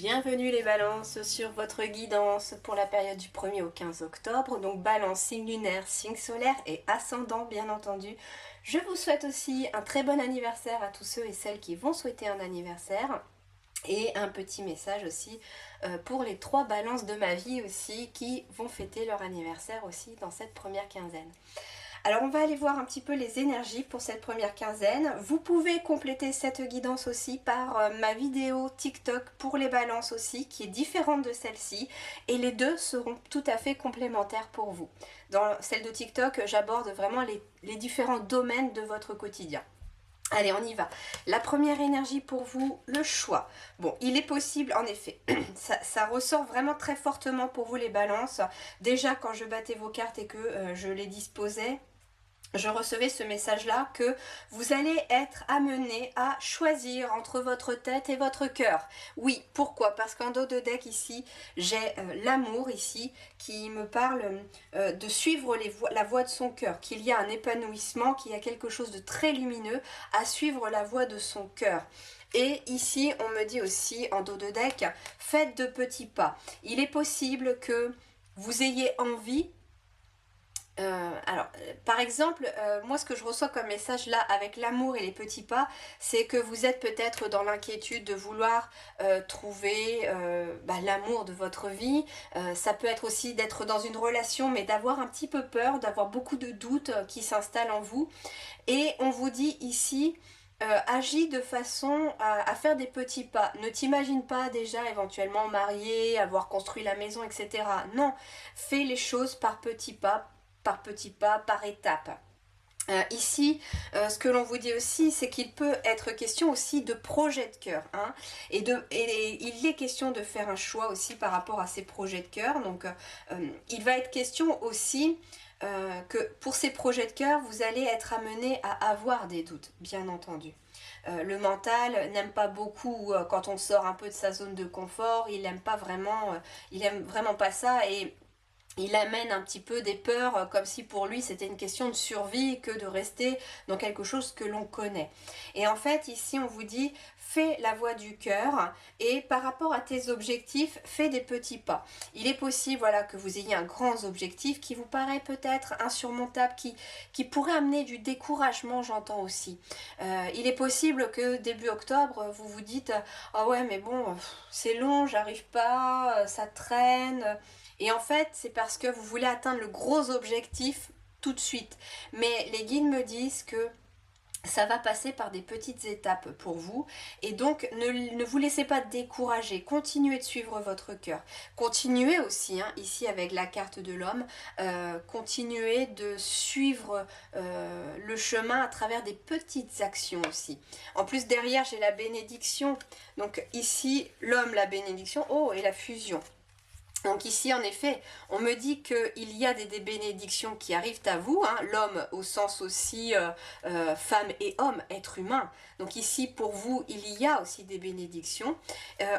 Bienvenue les balances sur votre guidance pour la période du 1er au 15 octobre. Donc balance, signe lunaire, signe solaire et ascendant bien entendu. Je vous souhaite aussi un très bon anniversaire à tous ceux et celles qui vont souhaiter un anniversaire. Et un petit message aussi pour les 3 balances de ma vie aussi qui vont fêter leur anniversaire aussi dans cette première quinzaine. Alors on va aller voir un petit peu les énergies pour cette première quinzaine. Vous pouvez compléter cette guidance aussi par ma vidéo TikTok pour les balances aussi, qui est différente de celle-ci. Et les deux seront tout à fait complémentaires pour vous. Dans celle de TikTok, j'aborde vraiment les différents domaines de votre quotidien. Allez, on y va. La première énergie pour vous, le choix. Bon, il est possible, en effet, ça ressort vraiment très fortement pour vous les balances. Déjà, quand je battais vos cartes et que je les disposais, je recevais ce message-là que vous allez être amené à choisir entre votre tête et votre cœur. Oui, pourquoi? Parce qu'en dos de deck ici, j'ai l'amour ici qui me parle de suivre la voie de son cœur, qu'il y a un épanouissement, qu'il y a quelque chose de très lumineux à suivre la voie de son cœur. Et ici, on me dit aussi en dos de deck, faites de petits pas. Il est possible que vous ayez envie. Par exemple, moi ce que je reçois comme message là avec l'amour et les petits pas, c'est que vous êtes peut-être dans l'inquiétude de vouloir trouver l'amour de votre vie. Ça peut être aussi d'être dans une relation mais d'avoir un petit peu peur, d'avoir beaucoup de doutes qui s'installent en vous. Et on vous dit ici, agis de façon à faire des petits pas. Ne t'imagine pas déjà éventuellement marié, avoir construit la maison, etc. Non, fais les choses par petits pas, par étapes. Ici, ce que l'on vous dit aussi, c'est qu'il peut être question aussi de projet de cœur. Hein, et il est question de faire un choix aussi par rapport à ces projets de cœur. Donc, il va être question aussi que pour ces projets de cœur, vous allez être amené à avoir des doutes, bien entendu. Le mental n'aime pas beaucoup quand on sort un peu de sa zone de confort, il aime vraiment pas ça et il amène un petit peu des peurs comme si pour lui c'était une question de survie que de rester dans quelque chose que l'on connaît. Et en fait ici on vous dit fais la voie du cœur et par rapport à tes objectifs fais des petits pas. Il est possible voilà, que vous ayez un grand objectif qui vous paraît peut-être insurmontable, qui pourrait amener du découragement, j'entends aussi. Il est possible que début octobre vous vous dites ah ouais mais bon c'est long, j'arrive pas, ça traîne. Et en fait, c'est parce que vous voulez atteindre le gros objectif tout de suite. Mais les guides me disent que ça va passer par des petites étapes pour vous. Et donc, ne vous laissez pas décourager. Continuez de suivre votre cœur. Continuez aussi, hein, ici avec la carte de l'homme, continuez de suivre le chemin à travers des petites actions aussi. En plus, derrière, j'ai la bénédiction. Donc ici, l'homme, la bénédiction. Oh, et la fusion. Donc ici, en effet, on me dit qu'il y a des bénédictions qui arrivent à vous, hein, l'homme au sens aussi femme et homme, être humain. Donc ici, pour vous, il y a aussi des bénédictions.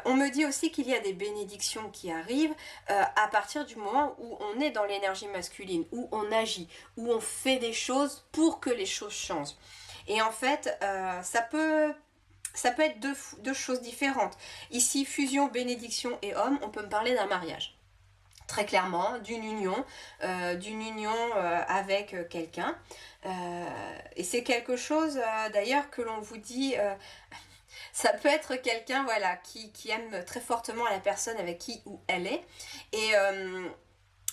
On me dit aussi qu'il y a des bénédictions qui arrivent à partir du moment où on est dans l'énergie masculine, où on agit, où on fait des choses pour que les choses changent. Et en fait, ça peut être deux choses différentes. Ici, fusion, bénédiction et homme, on peut me parler d'un mariage. Très clairement, d'une union avec quelqu'un. Et c'est quelque chose d'ailleurs que l'on vous dit... ça peut être quelqu'un voilà, qui aime très fortement la personne avec qui ou elle est.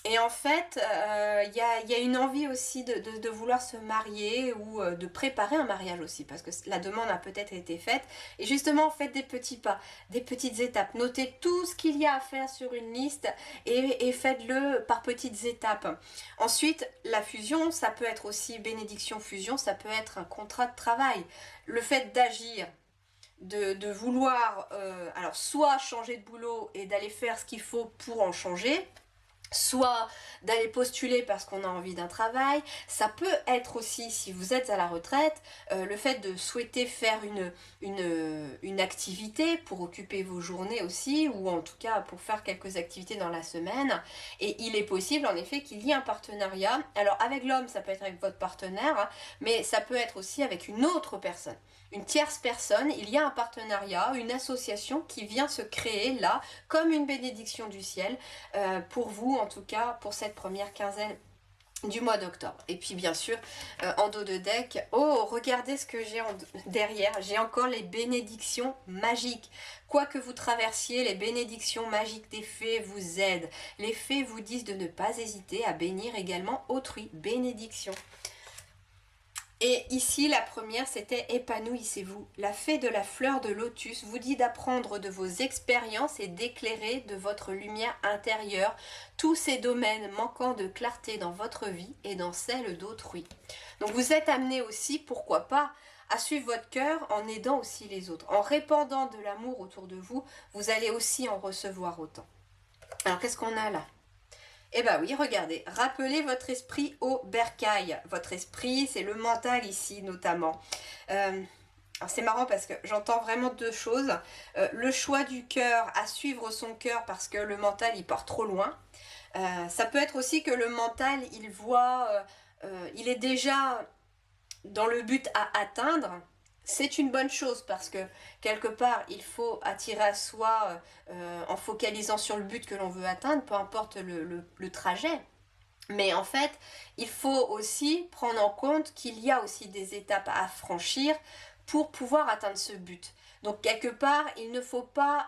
Et en fait, y a une envie aussi de vouloir se marier ou de préparer un mariage aussi, parce que la demande a peut-être été faite. Et justement, faites des petits pas, des petites étapes. Notez tout ce qu'il y a à faire sur une liste et faites-le par petites étapes. Ensuite, la fusion, ça peut être aussi bénédiction fusion, ça peut être un contrat de travail. Le fait d'agir, de vouloir alors soit changer de boulot et d'aller faire ce qu'il faut pour en changer, soit d'aller postuler parce qu'on a envie d'un travail. Ça peut être aussi, si vous êtes à la retraite, le fait de souhaiter faire une activité pour occuper vos journées aussi, ou en tout cas pour faire quelques activités dans la semaine. Et il est possible en effet qu'il y ait un partenariat. Alors avec l'homme, ça peut être avec votre partenaire, hein, mais ça peut être aussi avec une autre personne. Une tierce personne, il y a un partenariat, une association qui vient se créer là, comme une bénédiction du ciel, pour vous en tout cas, pour cette première quinzaine du mois d'octobre. Et puis bien sûr, en dos de deck, oh, regardez ce que j'ai derrière, j'ai encore les bénédictions magiques. Quoi que vous traversiez, les bénédictions magiques des fées vous aident. Les fées vous disent de ne pas hésiter à bénir également autrui. Bénédiction. Et ici, la première, c'était épanouissez-vous. La fée de la fleur de lotus vous dit d'apprendre de vos expériences et d'éclairer de votre lumière intérieure tous ces domaines manquant de clarté dans votre vie et dans celle d'autrui. Donc vous êtes amené aussi, pourquoi pas, à suivre votre cœur en aidant aussi les autres. En répandant de l'amour autour de vous, vous allez aussi en recevoir autant. Alors qu'est-ce qu'on a là ? Eh bien oui, regardez, rappelez votre esprit au bercail. Votre esprit, c'est le mental ici notamment. C'est marrant parce que j'entends vraiment deux choses. Le choix du cœur à suivre son cœur parce que le mental, il part trop loin. Ça peut être aussi que le mental, il voit, il est déjà dans le but à atteindre. C'est une bonne chose parce que quelque part il faut attirer à soi en focalisant sur le but que l'on veut atteindre, peu importe le trajet. Mais en fait, il faut aussi prendre en compte qu'il y a aussi des étapes à franchir pour pouvoir atteindre ce but. Donc quelque part, il ne faut pas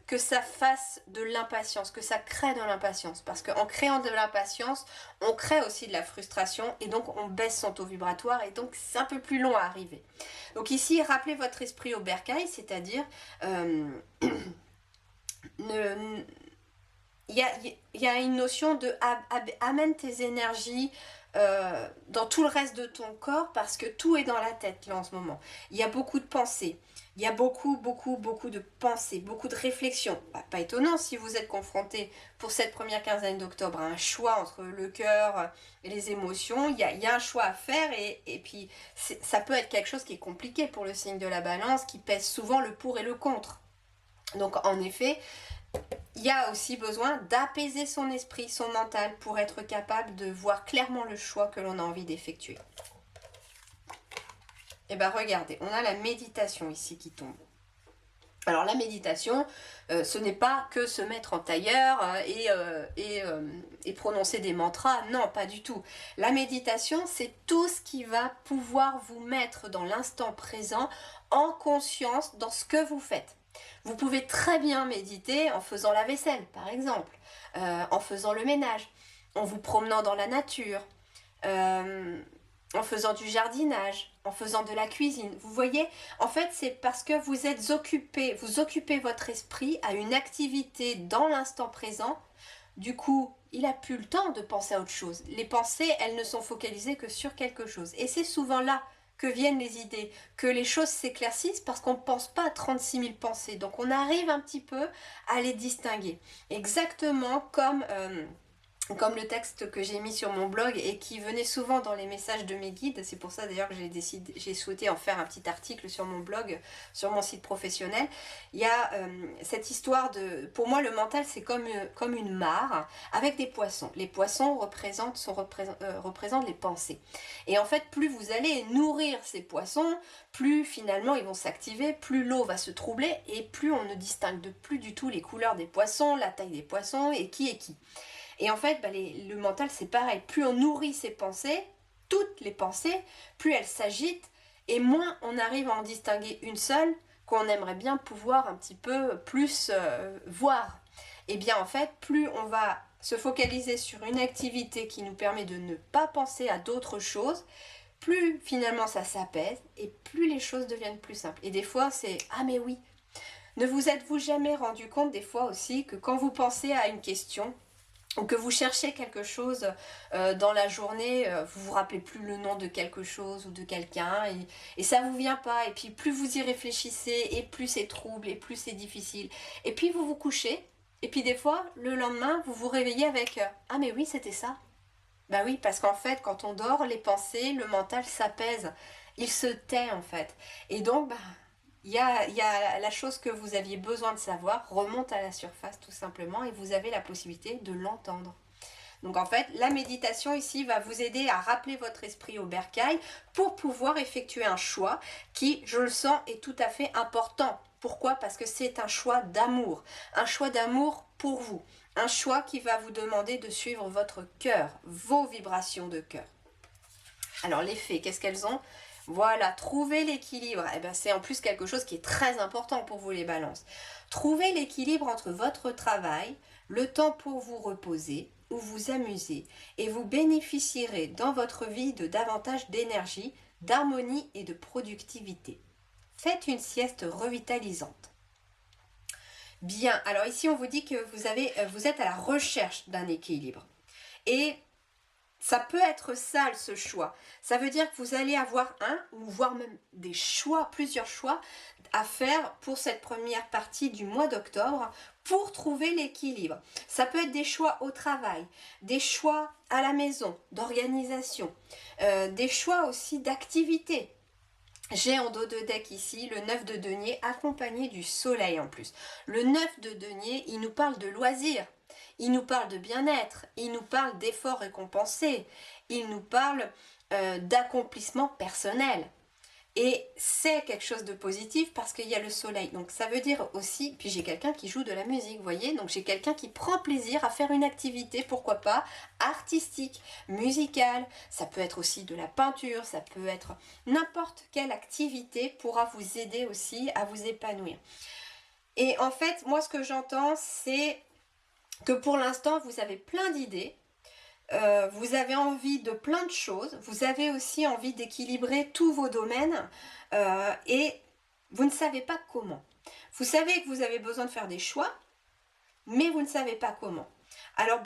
que ça fasse de l'impatience, que ça crée de l'impatience. Parce qu'en créant de l'impatience, on crée aussi de la frustration et donc on baisse son taux vibratoire et donc c'est un peu plus long à arriver. Donc ici, rappelez votre esprit au bercail, c'est-à-dire il y a une notion de amène tes énergies dans tout le reste de ton corps parce que tout est dans la tête là en ce moment. Il y a beaucoup de pensées. Il y a beaucoup de pensées, beaucoup de réflexions. Pas étonnant si vous êtes confronté pour cette première quinzaine d'octobre à un choix entre le cœur et les émotions. Il y a un choix à faire et puis ça peut être quelque chose qui est compliqué pour le signe de la balance, qui pèse souvent le pour et le contre. Donc en effet, il y a aussi besoin d'apaiser son esprit, son mental, pour être capable de voir clairement le choix que l'on a envie d'effectuer. Et bien regardez, on a la méditation ici qui tombe. Alors la méditation, ce n'est pas que se mettre en tailleur et prononcer des mantras, non, pas du tout. La méditation, c'est tout ce qui va pouvoir vous mettre dans l'instant présent, en conscience dans ce que vous faites. Vous pouvez très bien méditer en faisant la vaisselle, par exemple, en faisant le ménage, en vous promenant dans la nature, en faisant du jardinage, en faisant de la cuisine. Vous voyez, en fait, c'est parce que vous êtes occupé, vous occupez votre esprit à une activité dans l'instant présent. Du coup, il n'a plus le temps de penser à autre chose. Les pensées, elles ne sont focalisées que sur quelque chose. Et c'est souvent là que viennent les idées, que les choses s'éclaircissent parce qu'on ne pense pas à 36 000 pensées. Donc on arrive un petit peu à les distinguer. Exactement comme le texte que j'ai mis sur mon blog et qui venait souvent dans les messages de mes guides. C'est pour ça d'ailleurs que j'ai souhaité en faire un petit article sur mon blog, sur mon site professionnel. Il y a cette histoire de... Pour moi, le mental, c'est comme une mare avec des poissons. Les poissons représentent les pensées. Et en fait, plus vous allez nourrir ces poissons, plus finalement ils vont s'activer, plus l'eau va se troubler et plus on ne distingue plus du tout les couleurs des poissons, la taille des poissons et qui est qui. Et en fait, le mental, c'est pareil. Plus on nourrit ses pensées, toutes les pensées, plus elles s'agitent, et moins on arrive à en distinguer une seule qu'on aimerait bien pouvoir un petit peu plus voir. Et bien en fait, plus on va se focaliser sur une activité qui nous permet de ne pas penser à d'autres choses, plus finalement ça s'apaise, et plus les choses deviennent plus simples. Et des fois, c'est « Ah mais oui !» Ne vous êtes-vous jamais rendu compte des fois aussi que quand vous pensez à une question, ou que vous cherchez quelque chose dans la journée, vous vous rappelez plus le nom de quelque chose ou de quelqu'un et ça vous vient pas. Et puis plus vous y réfléchissez et plus c'est trouble et plus c'est difficile. Et puis vous vous couchez Et puis des fois, le lendemain, vous vous réveillez avec ah mais oui, c'était ça. Bah oui, parce qu'en fait, quand on dort, les pensées, le mental s'apaise. Il se tait en fait. Et donc, bah, il y a la chose que vous aviez besoin de savoir remonte à la surface tout simplement et vous avez la possibilité de l'entendre. Donc en fait, la méditation ici va vous aider à rappeler votre esprit au bercail pour pouvoir effectuer un choix qui, je le sens, est tout à fait important. Pourquoi? Parce que c'est un choix d'amour pour vous, un choix qui va vous demander de suivre votre cœur, vos vibrations de cœur. Alors les fées, qu'est-ce qu'elles ont? Voilà, trouver l'équilibre. Eh ben, c'est en plus quelque chose qui est très important pour vous les balances. Trouver l'équilibre entre votre travail, le temps pour vous reposer ou vous amuser, et vous bénéficierez dans votre vie de davantage d'énergie, d'harmonie et de productivité. Faites une sieste revitalisante. Bien, alors ici on vous dit que vous êtes à la recherche d'un équilibre. Et ça peut être sale ce choix. Ça veut dire que vous allez avoir un ou voire même des choix, plusieurs choix à faire pour cette première partie du mois d'octobre pour trouver l'équilibre. Ça peut être des choix au travail, des choix à la maison, d'organisation, des choix aussi d'activité. J'ai en dos de deck ici le 9 de denier accompagné du soleil en plus. Le 9 de denier, il nous parle de loisirs. Il nous parle de bien-être, il nous parle d'efforts récompensés, il nous parle d'accomplissement personnel. Et c'est quelque chose de positif parce qu'il y a le soleil. Donc ça veut dire aussi, puis j'ai quelqu'un qui joue de la musique, vous voyez, donc j'ai quelqu'un qui prend plaisir à faire une activité, pourquoi pas, artistique, musicale, ça peut être aussi de la peinture, ça peut être n'importe quelle activité pourra vous aider aussi à vous épanouir. Et en fait, moi ce que j'entends, c'est que pour l'instant, vous avez plein d'idées, vous avez envie de plein de choses, vous avez aussi envie d'équilibrer tous vos domaines et vous ne savez pas comment. Vous savez que vous avez besoin de faire des choix, mais vous ne savez pas comment. Alors,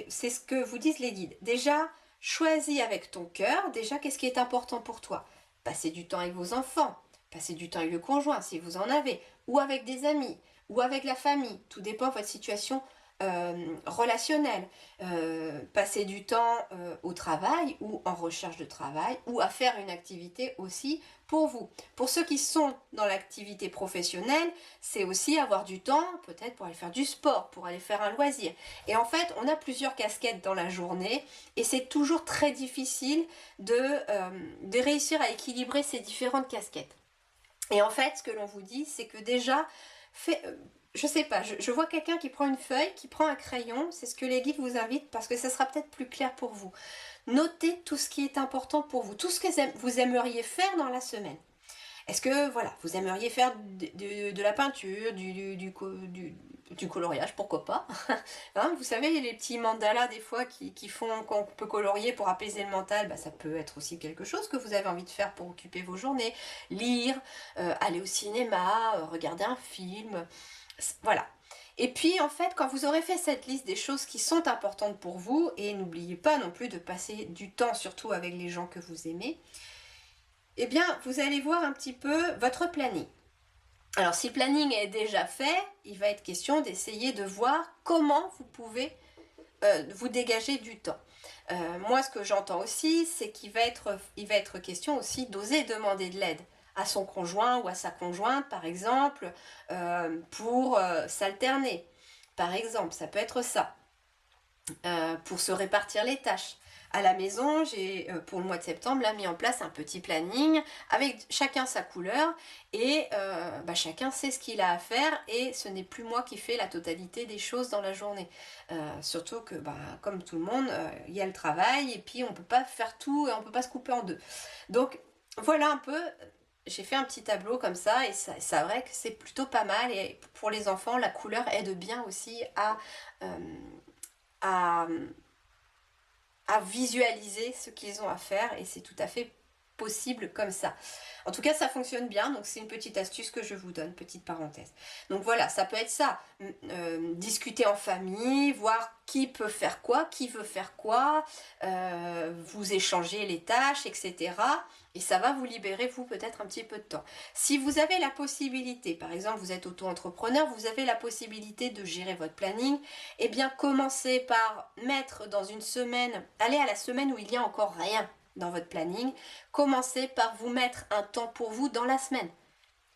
c'est ce que vous disent les guides. Déjà, choisis avec ton cœur, déjà, qu'est-ce qui est important pour toi? Passer du temps avec vos enfants, passer du temps avec le conjoint, si vous en avez, ou avec des amis, ou avec la famille, tout dépend de votre situation relationnel, passer du temps au travail ou en recherche de travail ou à faire une activité aussi pour vous. Pour ceux qui sont dans l'activité professionnelle, c'est aussi avoir du temps peut-être pour aller faire du sport, pour aller faire un loisir. Et en fait, on a plusieurs casquettes dans la journée et c'est toujours très difficile de réussir à équilibrer ces différentes casquettes. Et en fait, ce que l'on vous dit, c'est que déjà, je sais pas, je vois quelqu'un qui prend une feuille, qui prend un crayon, c'est ce que les guides vous invitent parce que ça sera peut-être plus clair pour vous. Notez tout ce qui est important pour vous, tout ce que vous aimeriez faire dans la semaine. Est-ce que, voilà, vous aimeriez faire de la peinture, du coloriage, pourquoi pas hein, vous savez, les petits mandalas des fois qui font qu'on peut colorier pour apaiser le mental, ça peut être aussi quelque chose que vous avez envie de faire pour occuper vos journées. Lire, aller au cinéma, regarder un film, voilà. Et puis en fait, quand vous aurez fait cette liste des choses qui sont importantes pour vous, et n'oubliez pas non plus de passer du temps surtout avec les gens que vous aimez, eh bien vous allez voir un petit peu votre planning. Alors si le planning est déjà fait, il va être question d'essayer de voir comment vous pouvez vous dégager du temps. Moi ce que j'entends aussi, c'est qu'il va être question aussi d'oser demander de l'aide à son conjoint ou à sa conjointe, par exemple, pour s'alterner. Par exemple, ça peut être ça. Pour se répartir les tâches. À la maison, j'ai, pour le mois de septembre, là, mis en place un petit planning avec chacun sa couleur et chacun sait ce qu'il a à faire et ce n'est plus moi qui fais la totalité des choses dans la journée. Surtout que, comme tout le monde, il y a le travail et puis on ne peut pas faire tout et on ne peut pas se couper en deux. Donc, voilà un peu... J'ai fait un petit tableau comme ça et c'est vrai que c'est plutôt pas mal et pour les enfants la couleur aide bien aussi à visualiser ce qu'ils ont à faire et c'est tout à fait possible comme ça. En tout cas, ça fonctionne bien, donc c'est une petite astuce que je vous donne, petite parenthèse. Donc voilà, ça peut être ça, discuter en famille, voir qui peut faire quoi, qui veut faire quoi, vous échanger les tâches, etc. Et ça va vous libérer, vous, peut-être un petit peu de temps. Si vous avez la possibilité, par exemple, vous êtes auto-entrepreneur, vous avez la possibilité de gérer votre planning, eh bien, commencez par mettre dans une semaine, allez à la semaine où il n'y a encore rien dans votre planning, commencez par vous mettre un temps pour vous dans la semaine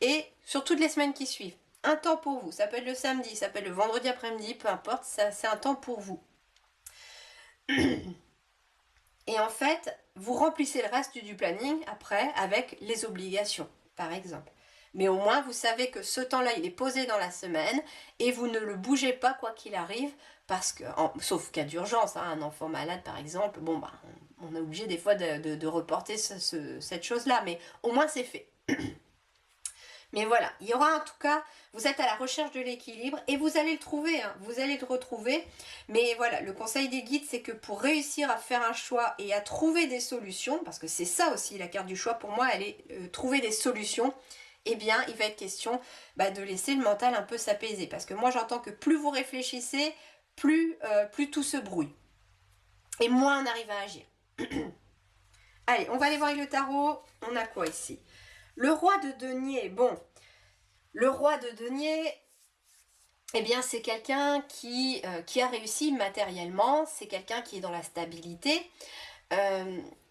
et sur toutes les semaines qui suivent. Un temps pour vous, ça peut être le samedi, ça peut être le vendredi après-midi, peu importe, c'est un temps pour vous. Et en fait, vous remplissez le reste du planning après avec les obligations, par exemple. Mais au moins, vous savez que ce temps-là, il est posé dans la semaine et vous ne le bougez pas quoi qu'il arrive, parce que, sauf cas d'urgence, hein, un enfant malade par exemple, bon, bah, on est obligé des fois de reporter cette chose-là, mais au moins c'est fait. Mais voilà, il y aura en tout cas, vous êtes à la recherche de l'équilibre et vous allez le trouver, hein, vous allez le retrouver. Mais voilà, le conseil des guides, c'est que pour réussir à faire un choix et à trouver des solutions, parce que c'est ça aussi la carte du choix pour moi, elle est trouver des solutions, eh bien il va être question de laisser le mental un peu s'apaiser. Parce que moi j'entends que plus vous réfléchissez, plus tout se brouille. Et moins on arrive à agir. Allez, on va aller voir avec le tarot. On a quoi ici? Le roi de denier. Bon, le roi de denier, eh bien, c'est quelqu'un qui a réussi matériellement. C'est quelqu'un qui est dans la stabilité.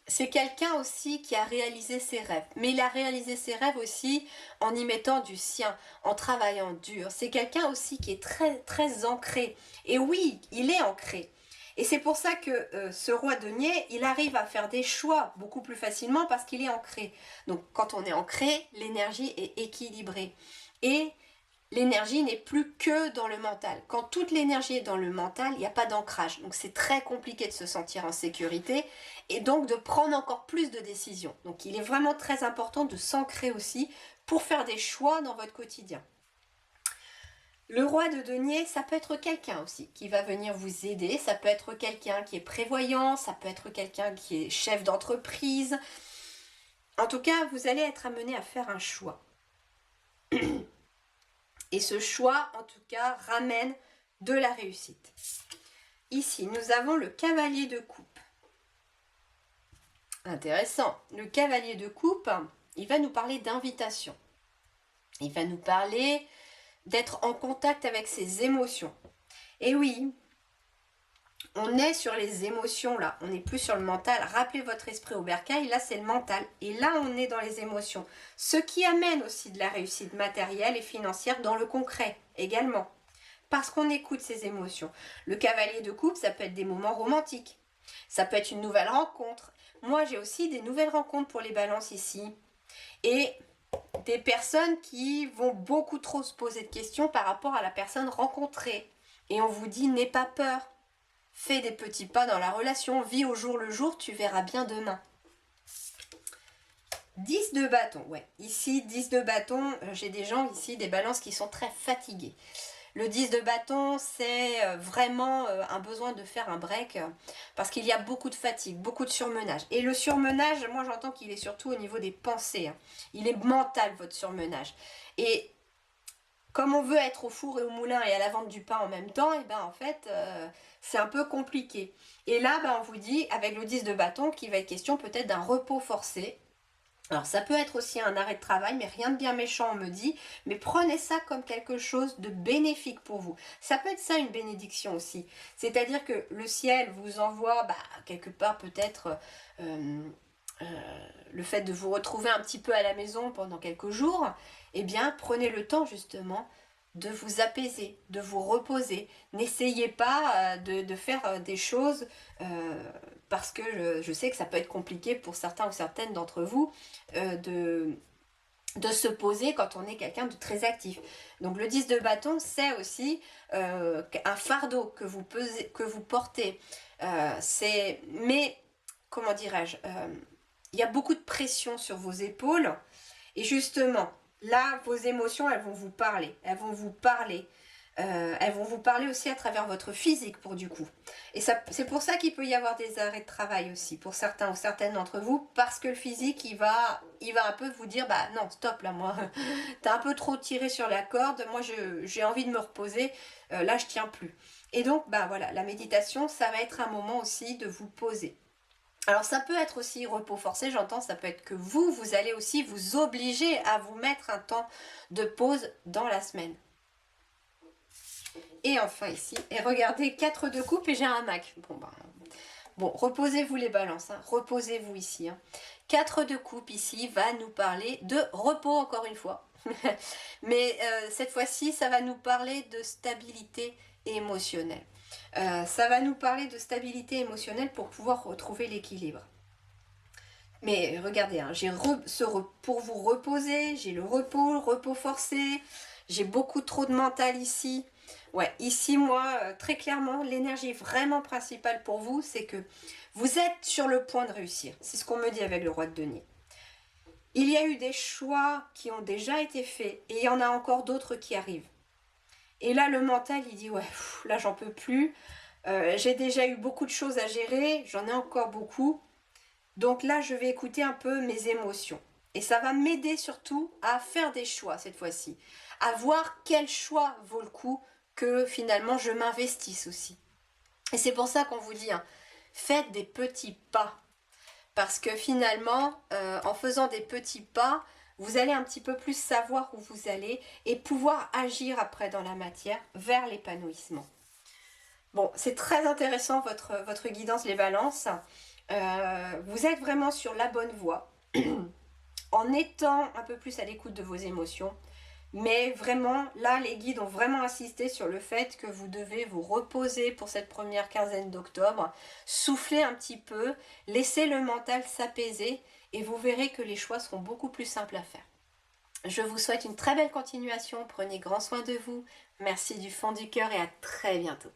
C'est quelqu'un aussi qui a réalisé ses rêves. Mais il a réalisé ses rêves aussi en y mettant du sien, en travaillant dur. C'est quelqu'un aussi qui est très, très ancré. Et oui, il est ancré. Et c'est pour ça que ce roi denier, il arrive à faire des choix beaucoup plus facilement parce qu'il est ancré. Donc quand on est ancré, l'énergie est équilibrée. Et l'énergie n'est plus que dans le mental. Quand toute l'énergie est dans le mental, il n'y a pas d'ancrage. Donc c'est très compliqué de se sentir en sécurité et donc de prendre encore plus de décisions. Donc il est vraiment très important de s'ancrer aussi pour faire des choix dans votre quotidien. Le roi de denier, ça peut être quelqu'un aussi qui va venir vous aider, ça peut être quelqu'un qui est prévoyant, ça peut être quelqu'un qui est chef d'entreprise. En tout cas, vous allez être amené à faire un choix. Et ce choix, en tout cas, ramène de la réussite. Ici, nous avons le cavalier de coupe. Intéressant. Le cavalier de coupe, il va nous parler d'invitation. Il va nous parler d'être en contact avec ses émotions. Et oui, on est sur les émotions là, on n'est plus sur le mental. Rappelez votre esprit au bercail, là c'est le mental. Et là on est dans les émotions. Ce qui amène aussi de la réussite matérielle et financière dans le concret également. Parce qu'on écoute ses émotions. Le cavalier de coupe, ça peut être des moments romantiques. Ça peut être une nouvelle rencontre. Moi j'ai aussi des nouvelles rencontres pour les balances ici. Et des personnes qui vont beaucoup trop se poser de questions par rapport à la personne rencontrée. Et on vous dit, n'aie pas peur. Fais des petits pas dans la relation. Vis au jour le jour, tu verras bien demain. 10 de bâton. Ouais, ici, 10 de bâton. J'ai des gens ici, des balances qui sont très fatigués. Le 10 de bâton, c'est vraiment un besoin de faire un break parce qu'il y a beaucoup de fatigue, beaucoup de surmenage. Et le surmenage, moi j'entends qu'il est surtout au niveau des pensées. Hein. Il est mental, votre surmenage. Et comme on veut être au four et au moulin et à la vente du pain en même temps, et ben en fait, c'est un peu compliqué. Et là, on vous dit, avec le 10 de bâton, qu'il va être question peut-être d'un repos forcé. Alors ça peut être aussi un arrêt de travail, mais rien de bien méchant on me dit, mais prenez ça comme quelque chose de bénéfique pour vous. Ça peut être ça une bénédiction aussi, c'est-à-dire que le ciel vous envoie quelque part peut-être le fait de vous retrouver un petit peu à la maison pendant quelques jours, eh bien prenez le temps justement de vous apaiser, de vous reposer. N'essayez pas de faire des choses parce que je sais que ça peut être compliqué pour certains ou certaines d'entre vous de se poser quand on est quelqu'un de très actif. Donc le 10 de bâton, c'est aussi un fardeau que vous portez. Mais, comment dirais-je, il y a beaucoup de pression sur vos épaules et justement, là, vos émotions, elles vont vous parler. Elles vont vous parler. elles vont vous parler aussi à travers votre physique pour du coup. Et c'est pour ça qu'il peut y avoir des arrêts de travail aussi, pour certains ou certaines d'entre vous, parce que le physique, il va un peu vous dire, bah non, stop là, moi, t'as un peu trop tiré sur la corde, moi j'ai envie de me reposer, là je tiens plus. Et donc, bah voilà, la méditation, ça va être un moment aussi de vous poser. Alors ça peut être aussi repos forcé, j'entends, ça peut être que vous allez aussi vous obliger à vous mettre un temps de pause dans la semaine. Et enfin ici, et regardez, 4 de coupe et j'ai un hamac. Bon, reposez-vous les balances, hein, reposez-vous ici. Hein. 4 de coupe ici va nous parler de repos encore une fois. Mais cette fois-ci, ça va nous parler de stabilité émotionnelle. Ça va nous parler de stabilité émotionnelle pour pouvoir retrouver l'équilibre. Mais regardez, hein, pour vous reposer, j'ai le repos forcé, j'ai beaucoup trop de mental ici. Ouais, ici, moi, très clairement, l'énergie vraiment principale pour vous, c'est que vous êtes sur le point de réussir. C'est ce qu'on me dit avec le roi de denier. Il y a eu des choix qui ont déjà été faits et il y en a encore d'autres qui arrivent. Et là, le mental, il dit, ouais, là, j'en peux plus. J'ai déjà eu beaucoup de choses à gérer, j'en ai encore beaucoup. Donc là, je vais écouter un peu mes émotions. Et ça va m'aider surtout à faire des choix cette fois-ci. À voir quel choix vaut le coup que finalement je m'investisse aussi. Et c'est pour ça qu'on vous dit, hein, faites des petits pas. Parce que finalement, en faisant des petits pas, vous allez un petit peu plus savoir où vous allez et pouvoir agir après dans la matière vers l'épanouissement. Bon, c'est très intéressant votre guidance les balances. Vous êtes vraiment sur la bonne voie en étant un peu plus à l'écoute de vos émotions. Mais vraiment, là, les guides ont vraiment insisté sur le fait que vous devez vous reposer pour cette première quinzaine d'octobre, souffler un petit peu, laisser le mental s'apaiser et vous verrez que les choix seront beaucoup plus simples à faire. Je vous souhaite une très belle continuation, prenez grand soin de vous, merci du fond du cœur et à très bientôt.